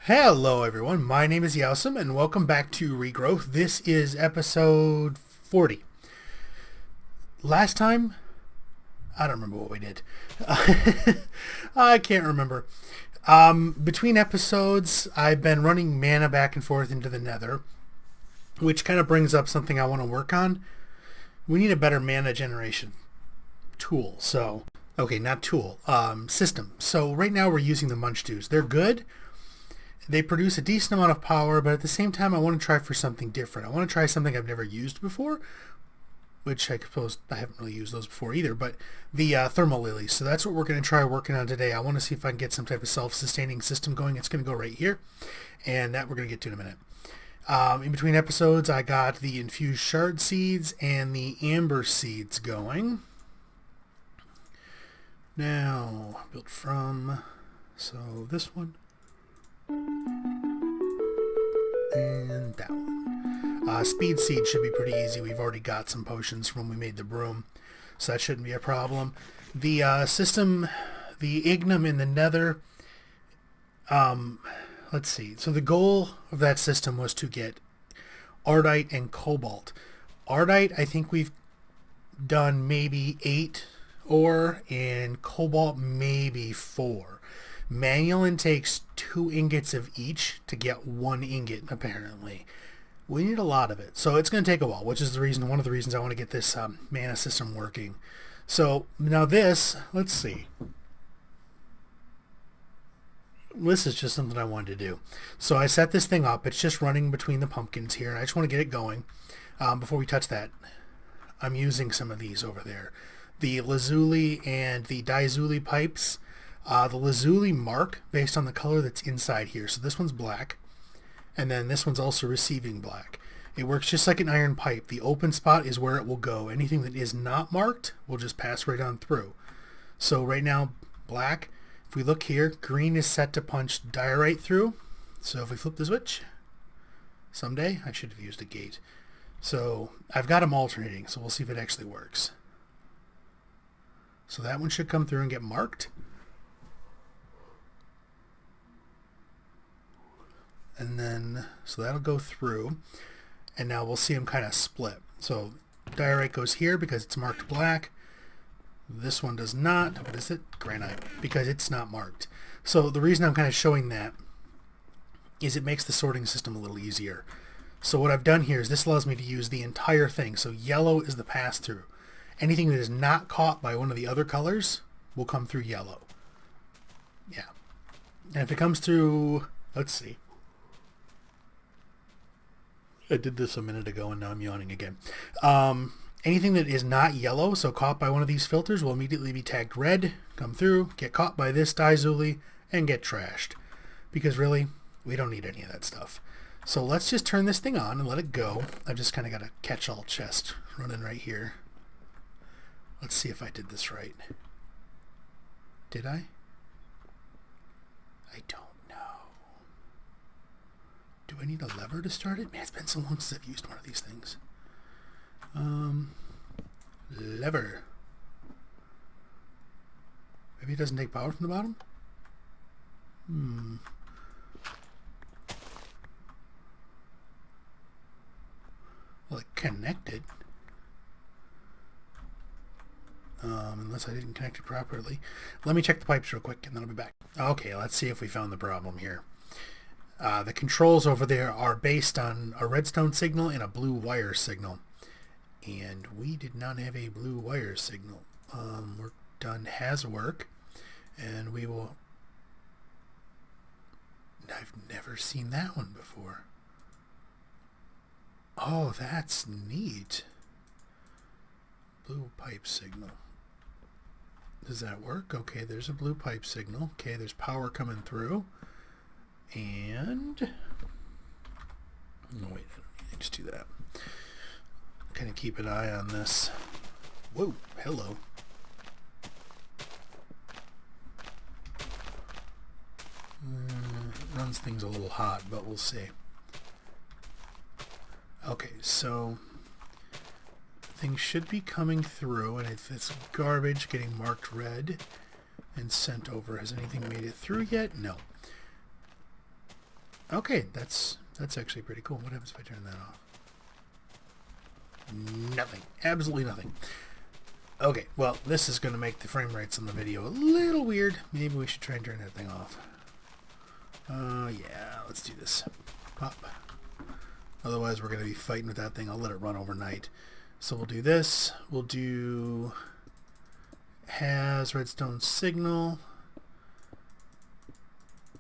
Hello everyone, my name is Yowsum and welcome back to Regrowth. This is episode 40. Last time, I don't remember what we did. I can't remember. Between episodes, I've been running mana back and forth into the nether, which kind of brings up something I want to work on. We need a better mana generation tool. System. So right now we're using the Munch Dews. They're good. They produce a decent amount of power, but at the same time, I want to try for something different. I want to try something I've never used before, which I suppose I haven't really used those before either, but the thermal lilies. So that's what we're going to try working on today. I want to see if I can get some type of self-sustaining system going. It's going to go right here, and that we're going to get to in a minute. In between episodes, I got the infused shard seeds and the amber seeds going. Now, built from, so this one. And that one. Speed seed should be pretty easy. We've already got some potions from when we made the broom, so that shouldn't be a problem. The system, the ignum in the nether, let's see. So the goal of that system was to get ardite and cobalt. Ardite, I think we've done maybe 8 ore, and cobalt maybe 4. Manual takes 2 ingots of each to get 1 ingot, apparently. We need a lot of it, so it's going to take a while, which is one of the reasons I want to get this mana system working. So now this, let's see. This is just something I wanted to do. So I set this thing up. It's just running between the pumpkins here, and I just want to get it going. Before we touch that, I'm using some of these over there. The lazuli and the dizuli pipes. The lazuli mark based on the color that's inside here. So this one's black, and then this one's also receiving black. It works just like an iron pipe. The open spot is where it will go. Anything that is not marked will just pass right on through. So right now, black. If we look here, green is set to punch diorite through. So if we flip the switch, someday, I should have used a gate. So I've got them alternating, so we'll see if it actually works. So that one should come through and get marked. And then, so that'll go through, and now we'll see them kind of split. So diorite goes here because it's marked black. This one does not. What is it? Granite, because it's not marked. So the reason I'm kind of showing that is it makes the sorting system a little easier. So what I've done here is this allows me to use the entire thing. So yellow is the pass-through. Anything that is not caught by one of the other colors will come through yellow. Yeah. And if it comes through, let's see. I did this a minute ago and now I'm yawning again. Anything that is not yellow, so caught by one of these filters, will immediately be tagged red, come through, get caught by this dizuli, and get trashed. Because really, we don't need any of that stuff. So let's just turn this thing on and let it go. I've just kind of got a catch-all chest running right here. Let's see if I did this right. Did I? I don't. Do I need a lever to start it? Man, it's been so long since I've used one of these things. Lever. Maybe it doesn't take power from the bottom? Well, it connected. Unless I didn't connect it properly. Let me check the pipes real quick and then I'll be back. Okay, let's see if we found the problem here. The controls over there are based on a redstone signal and a blue wire signal. And we did not have a blue wire signal. Work done has work. And we will... I've never seen that one before. Oh, that's neat. Blue pipe signal. Does that work? Okay, there's a blue pipe signal. Okay, there's power coming through. And no, wait, I don't need to do that. Kind of keep an eye on this. Whoa, hello. Runs things a little hot, but we'll see. Okay, so things should be coming through, and if it's garbage getting marked red and sent over. Has anything made it through yet? No. Okay, that's actually pretty cool. What happens if I turn that off? Nothing. Absolutely nothing. Okay, well, this is going to make the frame rates on the video a little weird. Maybe we should try and turn that thing off. Yeah, let's do this. Pop. Otherwise, we're going to be fighting with that thing. I'll let it run overnight. So we'll do this. We'll do has redstone signal.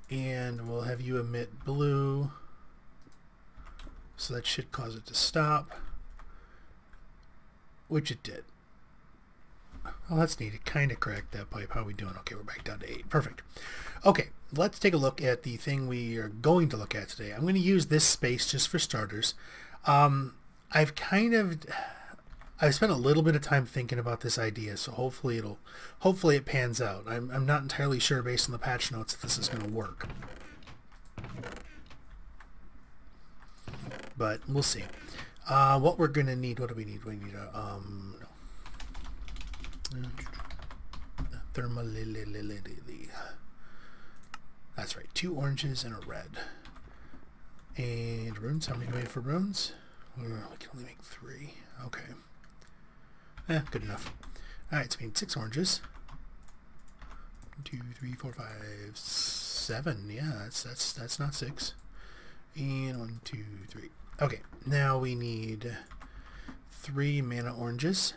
And we'll have you emit blue. So that should cause it to stop. Which it did. Oh, that's neat. It kind of cracked that pipe. How are we doing? Okay, we're back down to 8. Perfect. Okay, let's take a look at the thing we are going to look at today. I'm going to use this space just for starters. I've spent a little bit of time thinking about this idea, so hopefully it pans out. I'm not entirely sure based on the patch notes if this is going to work. But we'll see. What we're going to need, what do we need? We need a, thermality. That's right, 2 oranges and a red. And runes, how many do we have for runes? We can only make 3. Okay. Good enough. Alright, so we need 6 oranges. 1, 2, 3, 4, 5, 7. Yeah, that's not 6. And 1, 2, 3. Okay, now we need 3 mana oranges.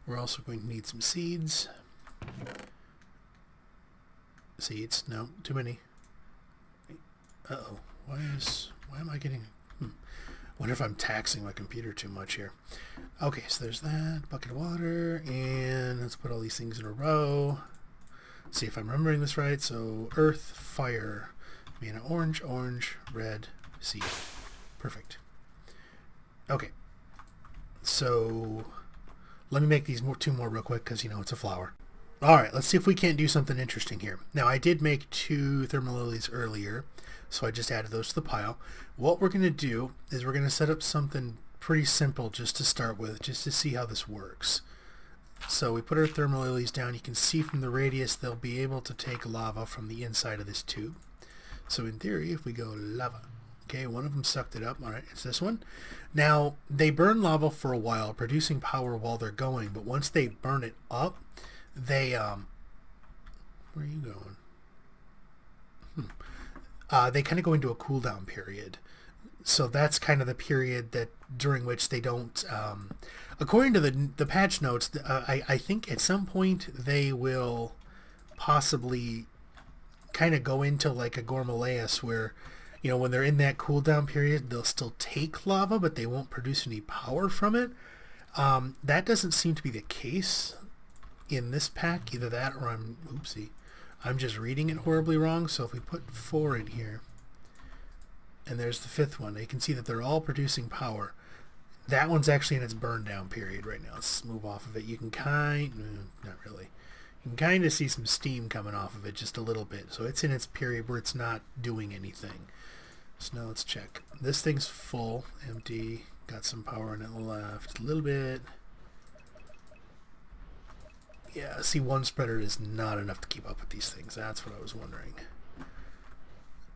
We're also going to need some seeds. Seeds? No, too many. Uh-oh. Why am I getting... Wonder if I'm taxing my computer too much here. Okay, so there's that. Bucket of water. And let's put all these things in a row. See if I'm remembering this right. So, earth, fire, mana orange, orange, red, seed. Perfect. Okay. So... let me make these 2 more real quick because, it's a flower. Alright, let's see if we can't do something interesting here. Now, I did make 2 thermal lilies earlier, so I just added those to the pile. What we're going to do is we're going to set up something pretty simple just to start with, just to see how this works. So we put our thermal lilies down. You can see from the radius they'll be able to take lava from the inside of this tube. So in theory, if we go lava... Okay, one of them sucked it up. All right, it's this one. Now, they burn lava for a while, producing power while they're going, but once they burn it up, they, where are you going? They kind of go into a cooldown period. So that's kind of the period that during which they don't, according to the patch notes, I think at some point they will possibly kind of go into like a Gormalaeus where, when they're in that cooldown period, they'll still take lava, but they won't produce any power from it. That doesn't seem to be the case in this pack. Either that or I'm just reading it horribly wrong. So if we put 4 in here, and there's the 5th one, you can see that they're all producing power. That one's actually in its burn down period right now. Let's move off of it. You can not really. You can kind of see some steam coming off of it just a little bit. So it's in its period where it's not doing anything. So now let's check. This thing's full, empty, got some power in it left, a little bit. Yeah, see, 1 spreader is not enough to keep up with these things. That's what I was wondering.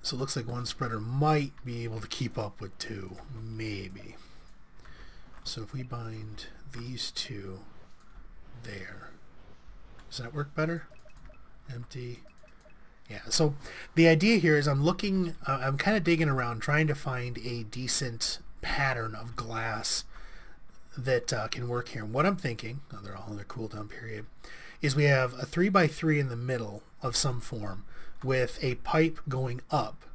So it looks like 1 spreader might be able to keep up with 2, maybe. So if we bind these 2 there, does that work better? Empty. Yeah, so the idea here is I'm kind of digging around trying to find a decent pattern of glass that can work here. And what I'm thinking, they're all in their cooldown period, is we have a 3x3 in the middle of some form with a pipe going up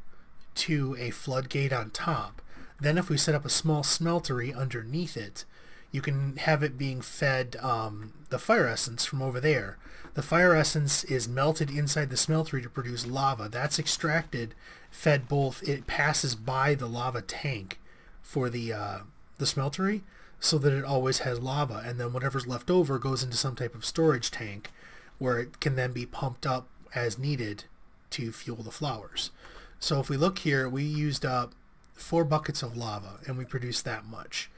to a floodgate on top. Then if we set up a small smeltery underneath it, you can have it being fed the fire essence from over there. The fire essence is melted inside the smeltery to produce lava. That's extracted, fed both. It passes by the lava tank for the smeltery so that it always has lava. And then whatever's left over goes into some type of storage tank where it can then be pumped up as needed to fuel the flowers. So if we look here, we used up 4 buckets of lava and we produced that much.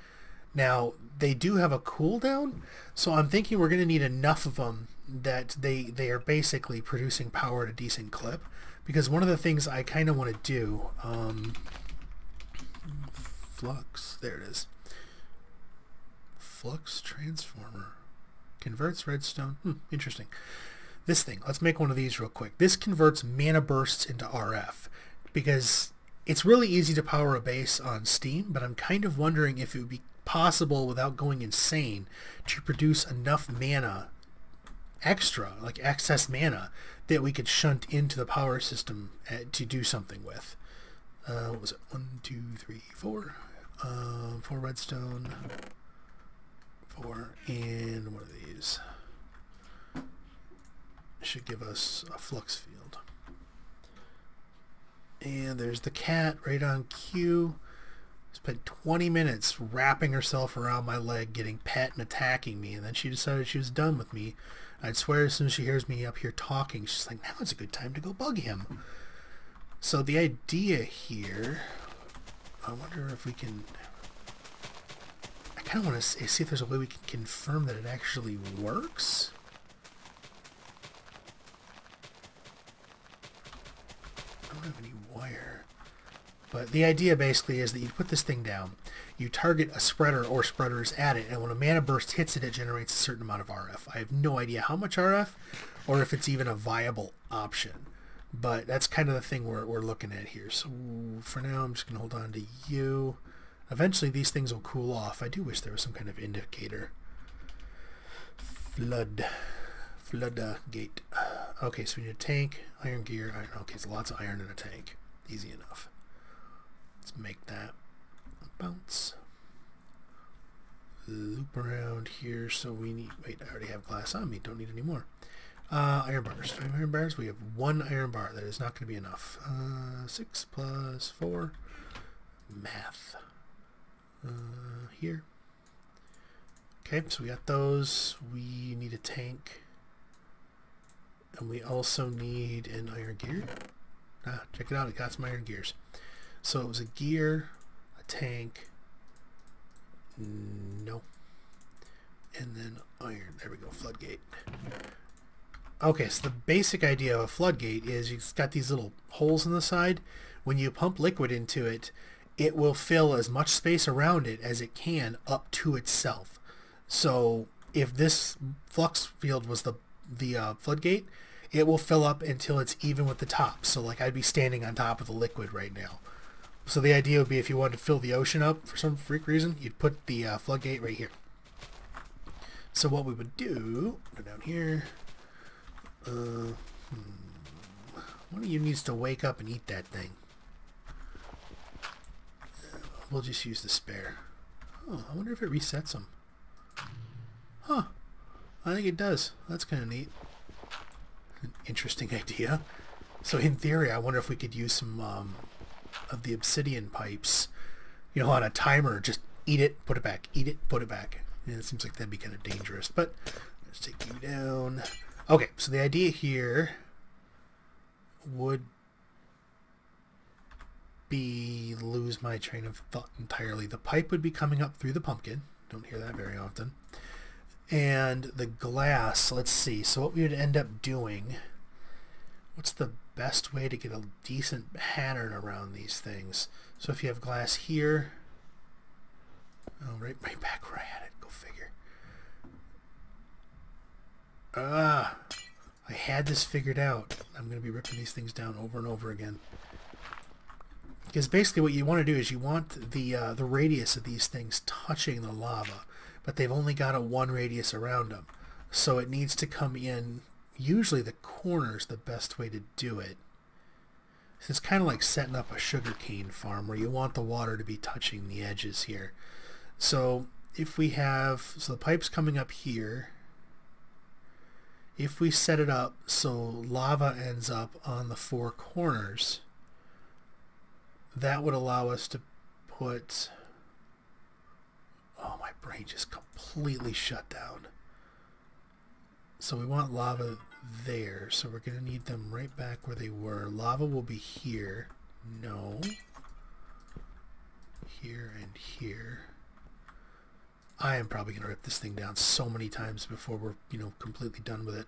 Now, they do have a cooldown, so I'm thinking we're going to need enough of them that they are basically producing power at a decent clip. Because one of the things I kind of want to do, flux, there it is. Flux transformer. Converts redstone. Interesting. This thing, let's make one of these real quick. This converts mana bursts into RF because it's really easy to power a base on Steam, but I'm kind of wondering if it would be possible without going insane to produce enough mana extra, like excess mana, that we could shunt into the power system to do something with. What was it? 1, 2, 3, 4. 4 redstone. 4 and one of these. Should give us a flux field. And there's the cat right on cue. Spent 20 minutes wrapping herself around my leg, getting pet and attacking me, and then she decided she was done with me. I'd swear as soon as she hears me up here talking, she's like, now is a good time to go bug him. So the idea here, I wonder if we can... I kind of want to see if there's a way we can confirm that it actually works. I don't have any wire. But the idea basically is that you put this thing down, you target a spreader or spreaders at it, and when a mana burst hits it, it generates a certain amount of RF. I have no idea how much RF, or if it's even a viable option. But that's kind of the thing we're looking at here. So for now, I'm just going to hold on to you. Eventually, these things will cool off. I do wish there was some kind of indicator. Flood gate. Okay, so we need a tank, iron gear, iron. Okay, so lots of iron in a tank. Easy enough. Let's make that bounce. Loop around here. So we need. Wait, I already have glass on me. Don't need any more. Iron bars. 5 iron bars. We have 1 iron bar. That is not going to be enough. 6 plus 4. Math. Here. Okay, so we got those. We need a tank. And we also need an iron gear. Check it out. It got some iron gears. So it was a gear, a tank, no, and then iron. There we go, floodgate. Okay, so the basic idea of a floodgate is you've got these little holes in the side. When you pump liquid into it, it will fill as much space around it as it can up to itself. So if this flux field was the floodgate, it will fill up until it's even with the top. So like I'd be standing on top of the liquid right now. So the idea would be if you wanted to fill the ocean up for some freak reason, you'd put the floodgate right here. So what we would do, go down here. One of you needs to wake up and eat that thing. We'll just use the spare. Oh, I wonder if it resets them. Huh. I think it does. That's kind of neat. An interesting idea. So in theory, I wonder if we could use some of the obsidian pipes, you know, on a timer. Just eat it, put it back. Eat it, put it back. Yeah, it seems like that'd be kind of dangerous. But let's take you down. Okay, so the idea here would be lose my train of thought entirely. The pipe would be coming up through the pumpkin. Don't hear that very often. And the glass, let's see. So what we would end up doing, what's the best way to get a decent pattern around these things? So if you have glass here, oh, right back where I had it. Go figure. I had this figured out. I'm going to be ripping these things down over and over again. Because basically what you want to do is you want the radius of these things touching the lava, but they've only got a 1 radius around them. So it needs to come in, usually the corner's the best way to do it. It's kind of like setting up a sugarcane farm where you want the water to be touching the edges here. So if we have, so the pipe's coming up here. If we set it up so lava ends up on the 4 corners, that would allow us to put, oh, my brain just completely shut down. So we want lava there, so we're going to need them right back where they were. Lava will be here. No. Here and here. I am probably going to rip this thing down so many times before we're, completely done with it.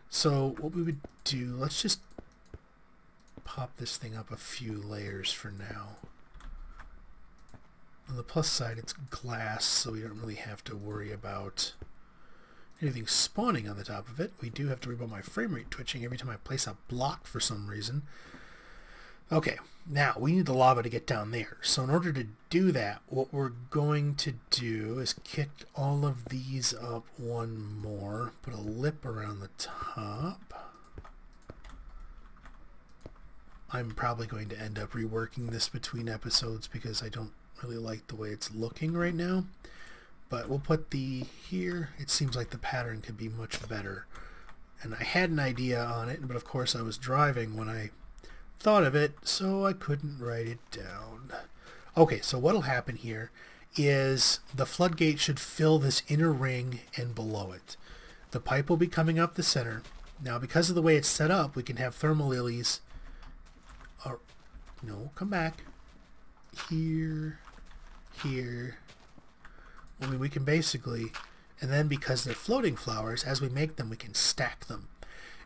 So what we would do, let's just pop this thing up a few layers for now. On the plus side, it's glass, so we don't really have to worry about anything spawning on the top of it. We do have to worry about my frame rate twitching every time I place a block for some reason. Okay, now we need the lava to get down there. So in order to do that, what we're going to do is kick all of these up one more, put a lip around the top. I'm probably going to end up reworking this between episodes because I don't really like the way it's looking right now. But we'll put the here. It seems like the pattern could be much better. And I had an idea on it, but of course I was driving when I thought of it, so I couldn't write it down. Okay, so what'll happen here is the floodgate should fill this inner ring and below it. The pipe will be coming up the center. Now, because of the way it's set up, we can have thermal lilies. Or, no, come back. Here, here. I mean, we can basically, and then because they're floating flowers, as we make them, we can stack them.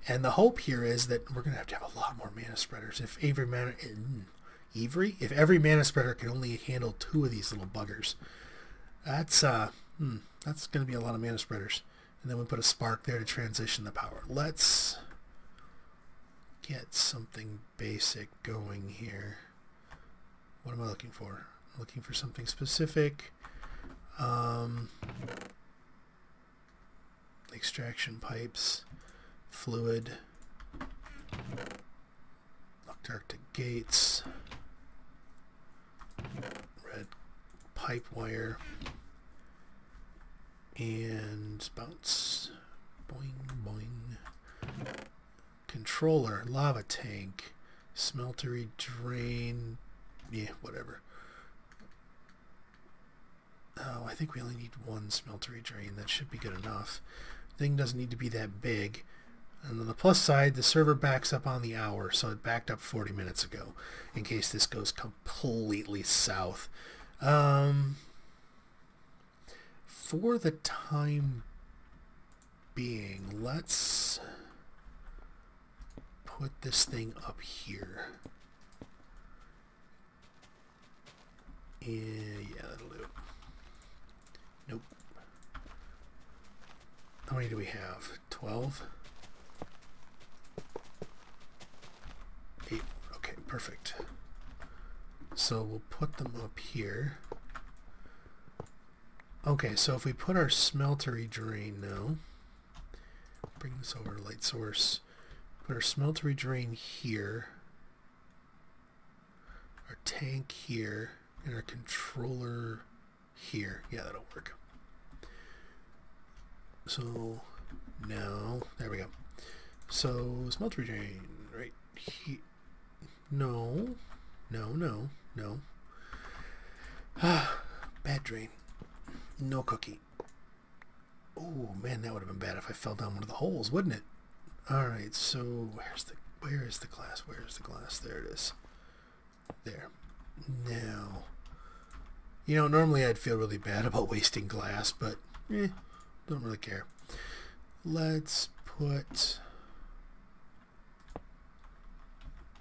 And the hope here is that we're going to have a lot more mana spreaders. If every mana spreader can only handle 2 of these little buggers, that's going to be a lot of mana spreaders. And then we put a spark there to transition the power. Let's get something basic going here. What am I looking for? I'm looking for something specific. Extraction pipes. Fluid, Arctic gates, red pipe wire, and bounce, boing, boing, controller, lava tank, smeltery drain, yeah, whatever. Oh, I think we only need 1 smeltery drain. That should be good enough. Thing doesn't need to be that big. And on the plus side, the server backs up on the hour, so it backed up 40 minutes ago, in case this goes completely south. For the time being, let's put this thing up here. Yeah, that'll do. Nope. How many do we have? 12? 8. Okay, perfect. So we'll put them up here. Okay, so if we put our smeltery drain now, bring this over to light source, put our smeltery drain here, our tank here, and our controller here. Yeah, that'll work. So now, there we go. So smeltery drain right here. No. Bad drain. No cookie. Oh man, that would have been bad if I fell down one of the holes, wouldn't it? Alright, so where is the glass? Where is the glass? There it is. There. Now, normally I'd feel really bad about wasting glass, but don't really care. Let's put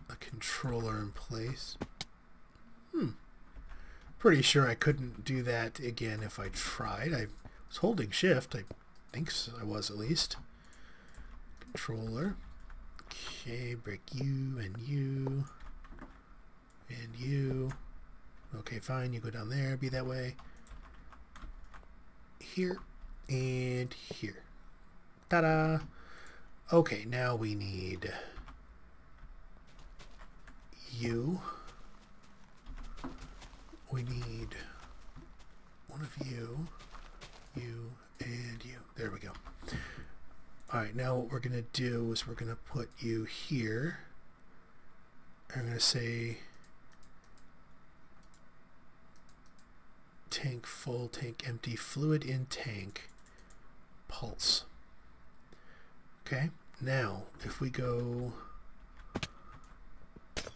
a controller in place. Pretty sure I couldn't do that again if I tried. I was holding shift. I think so, I was at least. Controller. Okay, break you and you and you. Okay, fine. You go down there. Be that way. Here and here. Ta-da! Okay, now we need you. We need one of you, you, and you. There we go. Alright, now what we're going to do is we're going to put you here. I'm going to say tank full, tank empty, fluid in tank, pulse. Okay, now if we go,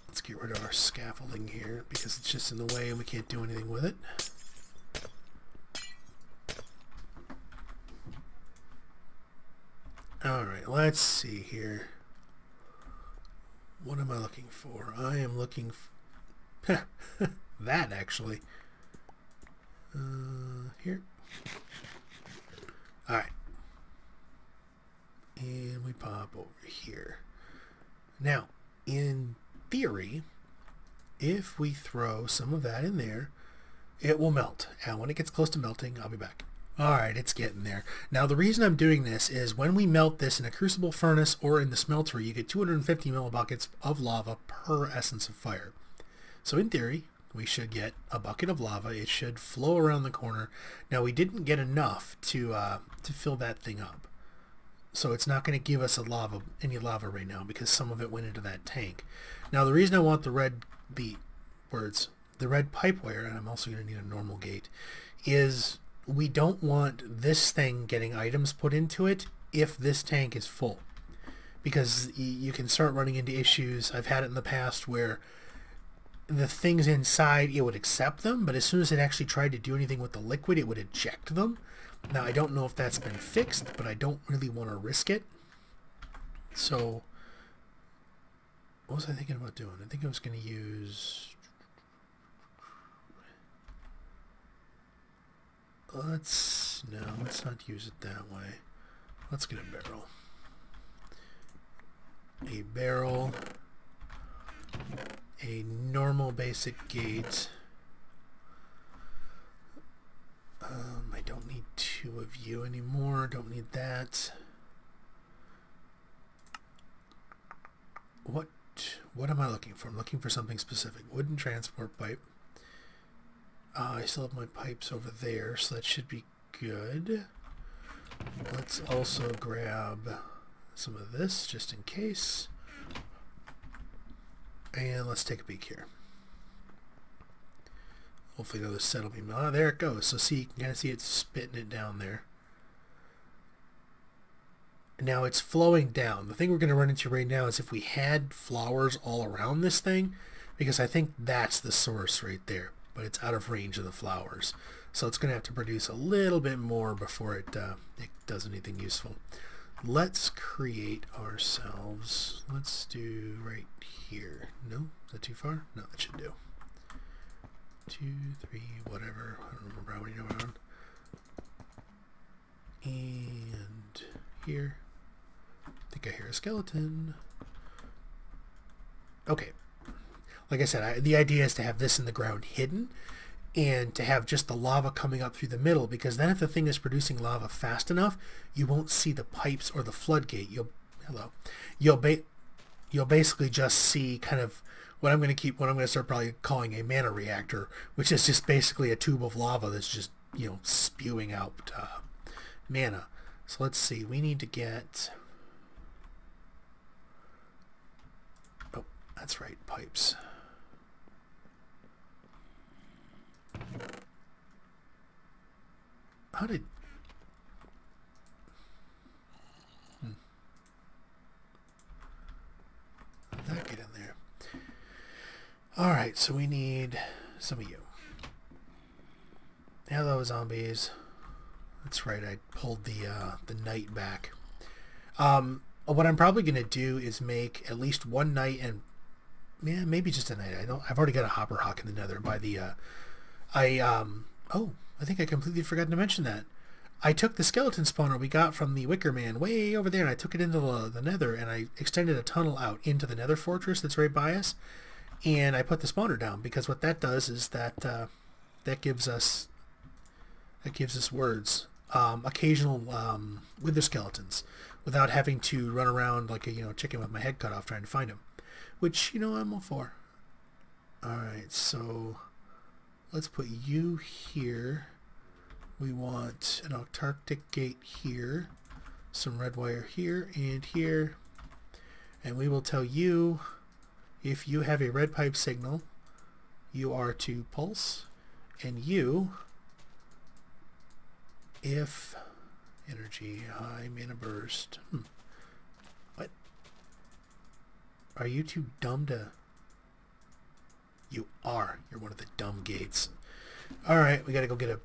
let's get rid of our scaffolding here because it's just in the way and we can't do anything with it. Alright, let's see here. What am I looking for? I am looking for that, actually. Here. Alright. And we pop over here. Now, in theory, if we throw some of that in there, it will melt. And when it gets close to melting, I'll be back. Alright, it's getting there. Now, the reason I'm doing this is when we melt this in a crucible furnace or in the smelter, you get 250 millibuckets of lava per essence of fire. So in theory, we should get a bucket of lava. It should flow around the corner. Now, we didn't get enough to fill that thing up. So it's not going to give us any lava right now because some of it went into that tank. Now, the reason I want the red pipe wire, and I'm also going to need a normal gate, is we don't want this thing getting items put into it if this tank is full. Because you can start running into issues. I've had it in the past where the things inside, it would accept them, but as soon as it actually tried to do anything with the liquid, it would eject them. Now, I don't know if that's been fixed, but I don't really want to risk it. So, what was I thinking about doing? I think I was going to use... let's not use it that way. Let's get a barrel. A barrel. A normal basic gate. I don't need two of you anymore. Don't need that. What am I looking for? I'm looking for something specific. Wooden transport pipe. I still have my pipes over there, so that should be good. Let's also grab some of this just in case. And let's take a peek here. Hopefully the other set will be... ah, there it goes. So see, you can kind of see it spitting it down there. Now it's flowing down. The thing we're going to run into right now is if we had flowers all around this thing, because I think that's the source right there, but it's out of range of the flowers. So it's going to have to produce a little bit more before it does anything useful. Let's create ourselves... let's do right here. No? Is that too far? No, that should do. 2, 3, whatever. I don't remember how many are on. And here. I think I hear a skeleton. Okay. Like I said, the idea is to have this in the ground hidden and to have just the lava coming up through the middle, because then if the thing is producing lava fast enough, you won't see the pipes or the floodgate. You'll basically just see kind of what I'm going to start probably calling a mana reactor, which is just basically a tube of lava that's just, spewing out mana. So let's see. We need to get... oh, that's right. Pipes. How did... how'd that get in there? Alright, so we need some of you. Hello, zombies. That's right, I pulled the night back. What I'm probably going to do is make at least one night, and yeah, maybe just a night. I've already got a hopper hawk in the nether by the... oh, I think I completely forgot to mention that. I took the skeleton spawner we got from the Wicker Man way over there, and I took it into the nether, and I extended a tunnel out into the nether fortress that's right by us, and I put the spawner down, because what that does is that that gives us words, occasional wither skeletons, without having to run around like a chicken with my head cut off trying to find them, which I'm all for. Alright, so let's put you here. We want an Antarctic gate here, some red wire here and here, and we will tell you if you have a red pipe signal, you are to pulse, and you, if energy high mana burst. What? Are you too dumb to... you are. You're one of the dumb gates. Alright, we gotta go get a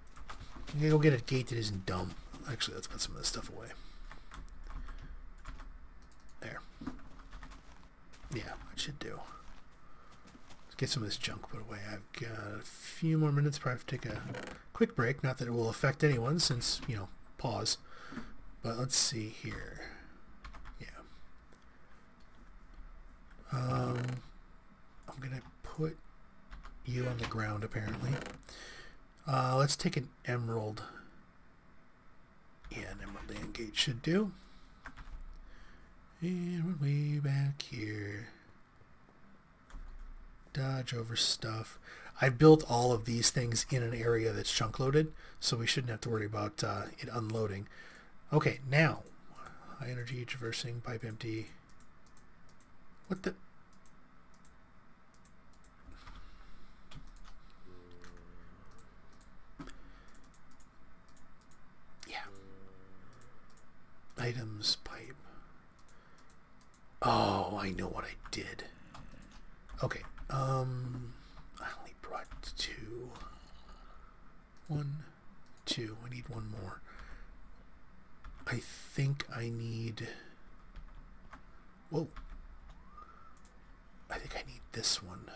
gate that isn't dumb. Actually, let's put some of this stuff away. Yeah, that should do. Let's get some of this junk put away. I've got a few more minutes before I have to take a quick break. Not that it will affect anyone since, you know, pause. But let's see here. Yeah. I'm going to put you on the ground, apparently. Let's take an emerald. Yeah, an emerald land gate should do. And we're way back here. Dodge over stuff. I built all of these things in an area that's chunk loaded, so we shouldn't have to worry about it unloading. Okay, now. High energy, traversing, pipe empty. What the... Yeah. Items, pipe. Oh, I know what I did. Okay, I only brought 2. 1, 2. We need one more. I think I need... Whoa. I think I need this one.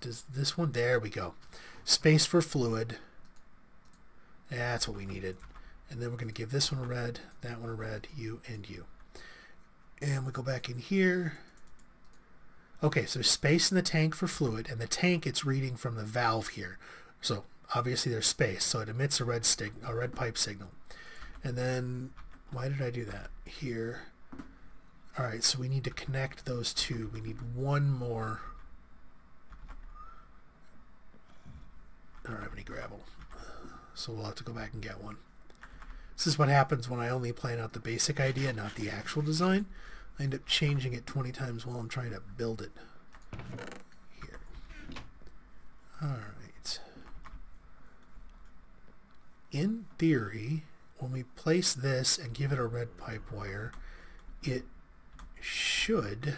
Does this one... There we go. Space for fluid. That's what we needed. And then we're going to give this one a red, that one a red, you, and you. And we go back in here. Okay, so there's space in the tank for fluid, and the tank, it's reading from the valve here. So obviously there's space, so it emits a red pipe signal. And then, why did I do that? Here. All right, so we need to connect those two. We need one more. I don't have any gravel, so we'll have to go back and get one. This is what happens when I only plan out the basic idea, not the actual design. I end up changing it 20 times while I'm trying to build it. Here. Alright. In theory, when we place this and give it a red pipe wire, it should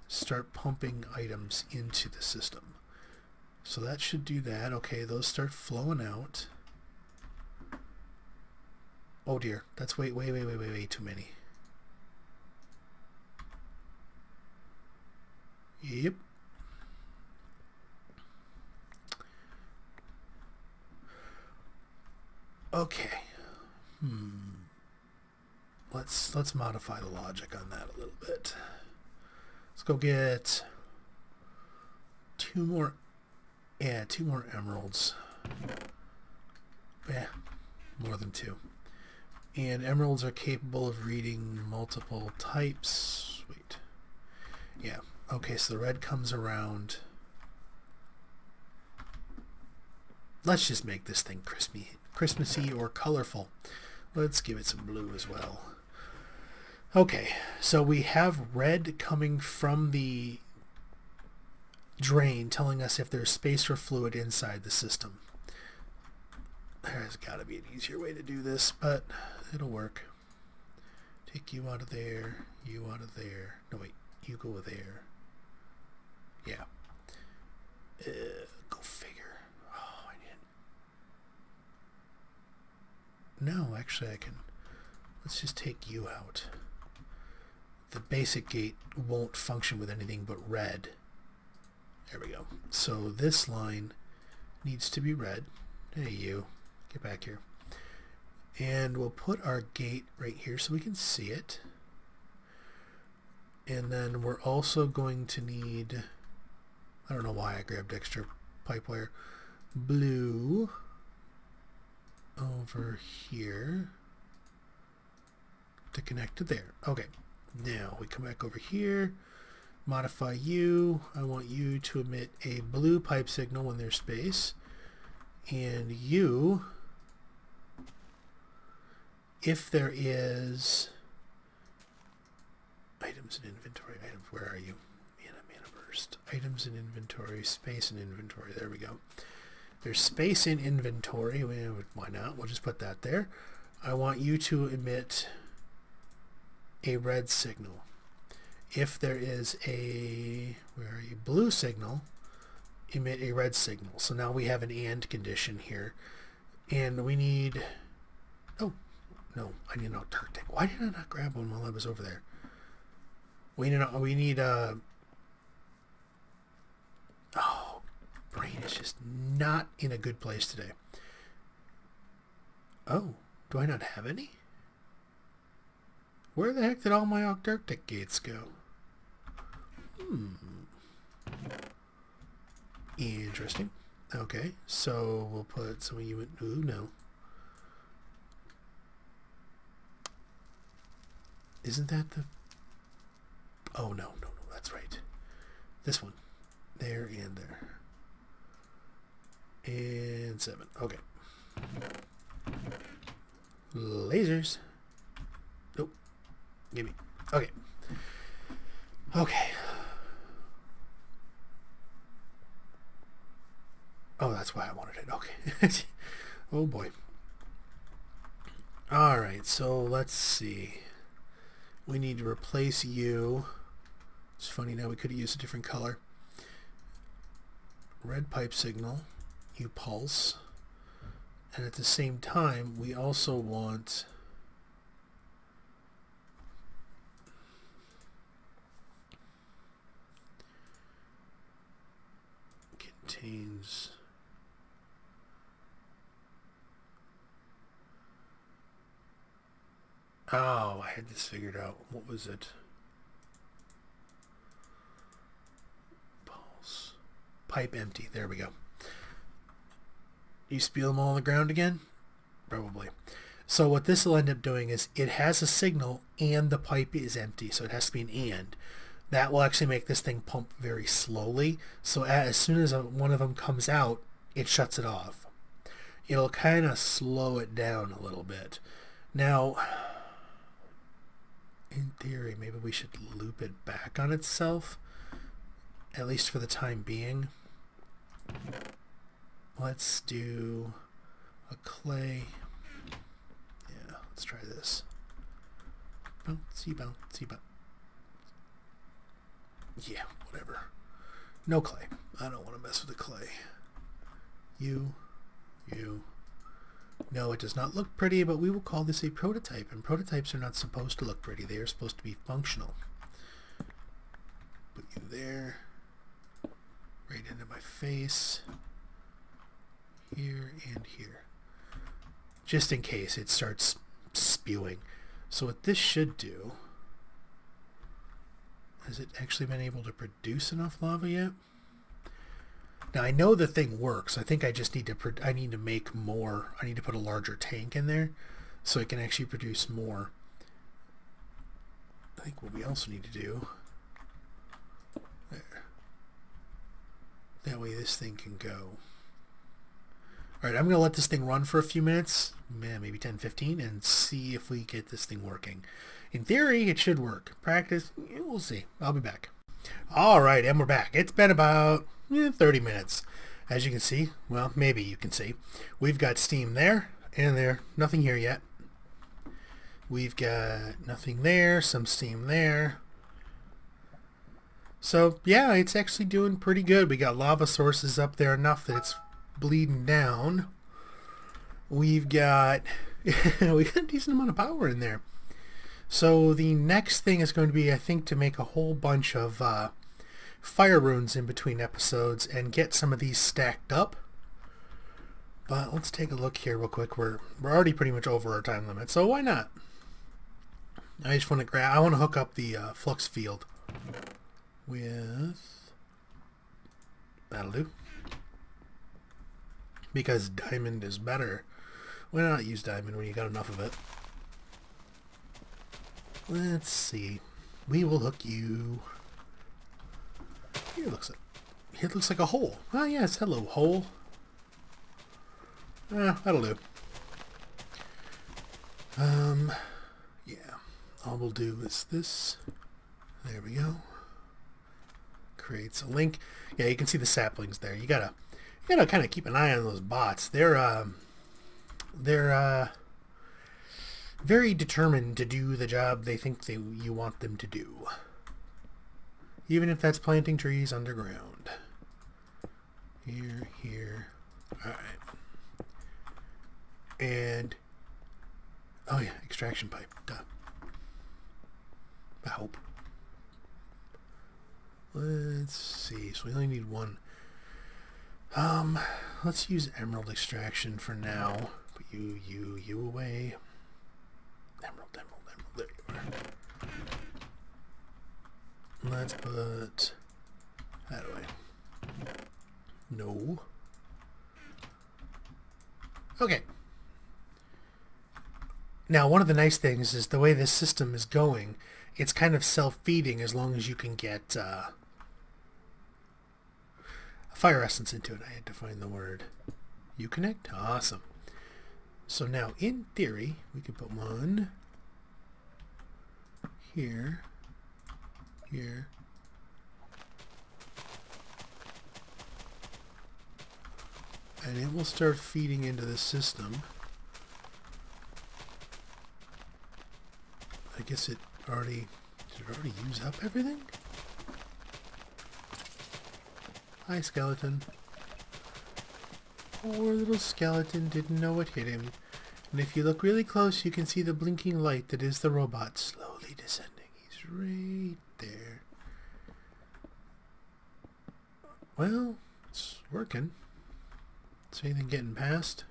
start pumping items into the system. So that should do that. Okay, those start flowing out. Oh dear, that's way too many. Yep. Okay. Let's modify the logic on that a little bit. Let's go get 2 more. Yeah, 2 more emeralds. Yeah, more than 2. And emeralds are capable of reading multiple types. Wait. Yeah. Okay, so the red comes around. Let's just make this thing Christmassy or colorful. Let's give it some blue as well. Okay, so we have red coming from the drain telling us if there's space or fluid inside the system. There's got to be an easier way to do this, but it'll work. Take you out of there, you out of there. No, wait, you go there. Yeah. Go figure. Oh, I didn't. No, actually I can. Let's just take you out. The basic gate won't function with anything but red. There we go. So this line needs to be red. Hey, you. Get back here. And we'll put our gate right here so we can see it. And then we're also going to need... I don't know why I grabbed extra pipe wire. Blue over here to connect to there. Okay. Now we come back over here. Modify you. I want you to emit a blue pipe signal when there's space. And you, if there is items in inventory, items, where are you? Mana burst. Items in inventory, space in inventory. There we go. There's space in inventory. Why not? We'll just put that there. I want you to emit a red signal. If there is a, where are you? Blue signal, emit a red signal. So now we have an and condition here. And we need, oh, no, I need an Arctic. Why did I not grab one while I was over there? We need oh, brain is just not in a good place today. Oh, do I not have any? Where the heck did all my Arctic gates go? Interesting. Okay, so we'll put some of you in. Ooh, no. Isn't that the... Oh, no, that's right. This one. There and there. And 7. Okay. Lasers. Nope. Gimme. Okay. Okay. Oh, that's why I wanted it. Okay. Oh, boy. Alright, so let's see. We need to replace you. It's funny now, we could have used a different color. Red pipe signal. You pulse. And at the same time, we also want... Contains... Oh, I had this figured out. What was it? Pulse. Pipe empty. There we go. You spill them all on the ground again? Probably. So what this will end up doing is it has a signal and the pipe is empty. So it has to be an and. That will actually make this thing pump very slowly. So as soon as one of them comes out, it shuts it off. It'll kind of slow it down a little bit. Now... in theory, maybe we should loop it back on itself, at least for the time being. Let's do a clay. Yeah, let's try this. Bouncy, bouncy, bouncy. Yeah, whatever. No clay. I don't want to mess with the clay. You. No, it does not look pretty, but we will call this a prototype, and prototypes are not supposed to look pretty. They are supposed to be functional. Put you there. Right into my face. Here and here. Just in case it starts spewing. So what this should do... Has it actually been able to produce enough lava yet? Now I know the thing works. I think I just need to make more. I need to put a larger tank in there so it can actually produce more. I think what we also need to do there. That way this thing can go. All right, I'm going to let this thing run for a few minutes, maybe 10, 15, and see if we get this thing working. In theory, it should work. Practice, we'll see. I'll be back. All right, and we're back. It's been about 30 minutes. As you can see, well, maybe you can see, we've got steam there and there. Nothing here yet. We've got nothing there, some steam there. So, yeah, it's actually doing pretty good. We got lava sources up there enough that it's bleeding down. We've got we got a decent amount of power in there. So the next thing is going to be, I think, to make a whole bunch of fire runes in between episodes and get some of these stacked up. But let's take a look here real quick. We're already pretty much over our time limit, so why not? I just want to I want to hook up the flux field with... That'll do. Because diamond is better. Why not use diamond when you got enough of it? Let's see. We will hook you. Here looks like a hole. Ah, yes, hello, hole. That'll do. Yeah. All we'll do is this. There we go. Creates a link. Yeah, you can see the saplings there. You gotta kind of keep an eye on those bots. They're very determined to do the job they think you want them to do. Even if that's planting trees underground. Here. Alright. And... oh yeah, extraction pipe. Duh. I hope. Let's see. So we only need one. Let's use emerald extraction for now. Put you away. Emerald. There you are. Let's put that away. No. Okay. Now, one of the nice things is the way this system is going, it's kind of self-feeding as long as you can get a fire essence into it. I had to find the word. You connect? Awesome. So now, in theory, we could put one here, here, and it will start feeding into the system. I guess it already, did it already use up everything? Hi, skeleton. Poor little skeleton didn't know what hit him. And if you look really close, you can see the blinking light that is the robot slowly descending. He's right there. Well, it's working. Is anything getting past?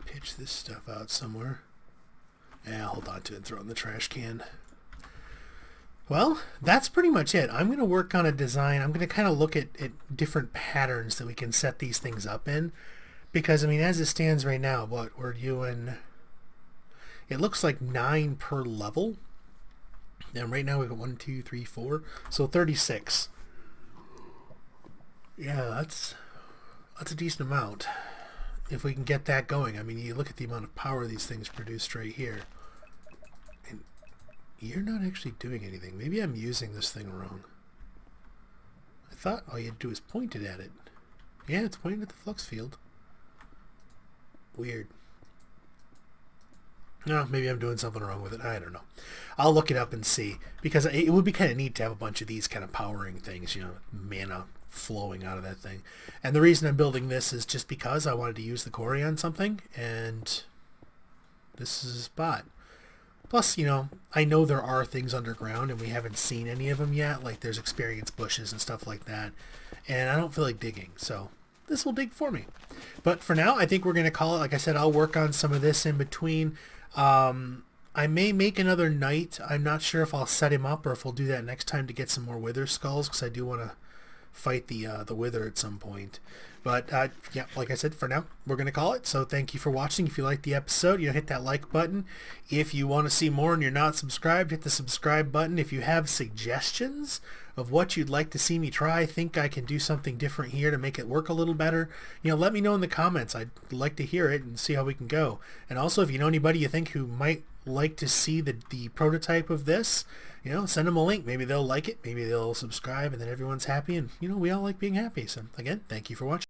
Pitch this stuff out somewhere. Yeah, I'll hold on to it and throw it in the trash can. Well, that's pretty much it. I'm going to work on a design. I'm going to kind of look at different patterns that we can set these things up in. Because, I mean, as it stands right now, what we're doing, it looks like 9 per level. And right now we've got 1, 2, 3, 4. So 36. Yeah, that's a decent amount. If we can get that going. I mean, you look at the amount of power these things produce right here. And you're not actually doing anything. Maybe I'm using this thing wrong. I thought all you had to do is point it at it. Yeah, it's pointing at the flux field. Weird. No, maybe I'm doing something wrong with it. I don't know. I'll look it up and see. Because it would be kind of neat to have a bunch of these kind of powering things, you know, mana flowing out of that thing. And the reason I'm building this is just because I wanted to use the quarry on something, and this is a spot. Plus, you know, I know there are things underground and we haven't seen any of them yet, like there's experience bushes and stuff like that, and I don't feel like digging, so this will dig for me. But for now, I think we're going to call it. Like I said, I'll work on some of this in between. I may make another knight. I'm not sure if I'll set him up or if we'll do that next time to get some more wither skulls, because I do want to fight the wither at some point. But yeah, like I said, for now we're gonna call it. So thank you for watching. If you liked the episode, you know, hit that like button. If you want to see more and you're not subscribed, hit the subscribe button. If you have suggestions of what you'd like to see me try, think I can do something different here to make it work a little better, you know, let me know in the comments. I'd like to hear it and see how we can go. And also, if you know anybody you think who might like to see the prototype of this, you know, send them a link. Maybe they'll like it, maybe they'll subscribe, and then everyone's happy, and you know, we all like being happy. So again, thank you for watching.